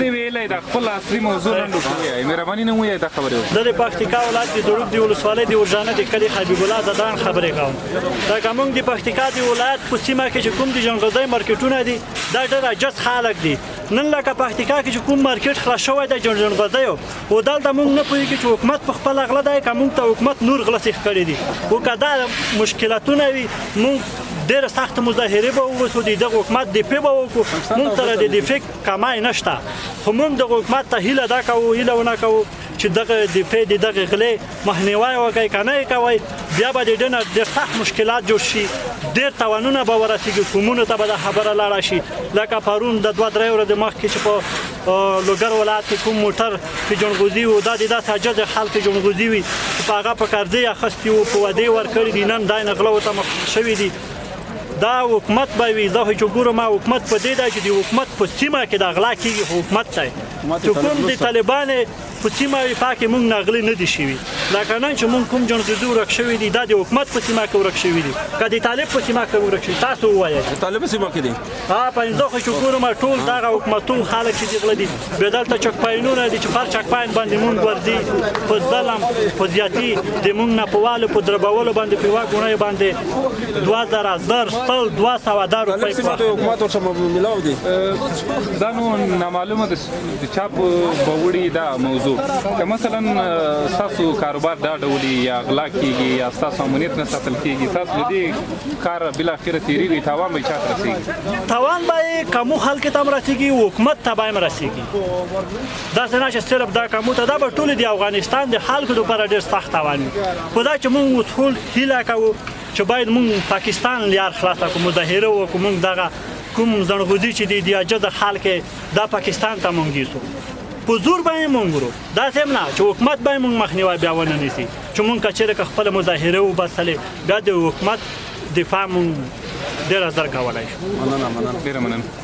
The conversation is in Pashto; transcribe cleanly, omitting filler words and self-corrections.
دې ویلی د خپل اصلي موضوع لنډو کې ووایئ مهرباني نه ووایئ دا خبرې زه د پکتیکا ولایت د دروب د ولسوالۍ د ورجانه د کلي حبیب الله زدان خبرې کوم دا که موږ د پکتیکا د ولایت په سیمه کې چې کوم د جنغزۍ مارکیټونه دي دا ډېر عجز خلک دي نن لکه پکتیکا کې چې کوم مارکیټ خلاص شوی دی جنغزیو خو دلته موږ نه پوهېږو چې حکومت په خپله غله دی که موږ ته حکومت نور غله سیخ کړي دي خو که دا مشکلاتونه وي موږ ډېره سخته مظاهرې به وباسو د دغه حکومت دفاع به وکړو موږ سره د دفاع کمای نشته خو موږ دغه حکومت ته هیله دا کوو هیله ونه کوو چې دغه دفاع د دغه غلې مخنیوی وکړي که نه یې کوئ بیا به د دې نه ډېر سخت مشکلات جوړ شي ډېر تاوانونه به ورسېږي قومونو ته به دا خبره لاړه شي لکه پرون د 2-3 ورځې مخکې چې په لوګر ولایت کې کوم موټر کې جنغوزي و دا د داسې عجز خلک جنغوزي وي چې په هغه په قرضې اخیستي وو په ودې ورکړي دي نن دا نه غلو ته مخ شوي دي دا حکومت به وي زه چې ګورم حکومت په دې دی چې د حکومت په سیمه کې د غلا کېږي خو حکومت دی چې کوم د طالبانې په سیمه وي پاکې موږ ناغلي نه دي شوي لکه نن چې موږ کوم جنغوزي ورک شوي دي دا د حکومت په سیمه کې ورک شوي دي که د طالب په سیمه کې ورک شوي تاسو ووایئ د طالب په سیمه کې دي په زه خو چې ګورم ټول دغه حکومتونه خلک چې دي غله دي بیا دلته چکپاینونه دي چې پر چکپاین باندې موږ ورځي په ظلم په زیاتي د موږ نه په والو په دربولو باندې په یوه ګونۍ باندې 2000 زر سل 200 روپۍ حکومت ورسره ملاو دي دا نو نامعلومه د چا په وړي دا موضوع که مثلا ستاسو کاروبار دا ډول یا غلا کېږي یا ستاسو امنیت نه ساتل کېږي تاسو د دې کار بالاخره تېرېږي تاوان به چا ته رسېږي تاوان به یې کمو خلکو ته هم رسېږي حکومت ته به هم رسېږي داسې نه چې صرف دا کمو ته دا به ټولې د افغانستان د خلکو لپاره ډېر سخت تاوان وي خو دا چې موږ ټول هیله کوو چې باید موږ پاکستان لار خلاصه کړو مظاهره وکړو موږ دغه کوم زنغوزي چې دي د عجزه خلک دا پاکستان ته موږ یوسو په زور باندې موږ ورو داسې هم نه چې حکومت به موږ مخنیوی بیا ونه نیسي چې موږ که چېرې که خپله مظاهره وباسلې بیا د حکومت دفاع موږ ډېره زر کولی شو ډېره مننه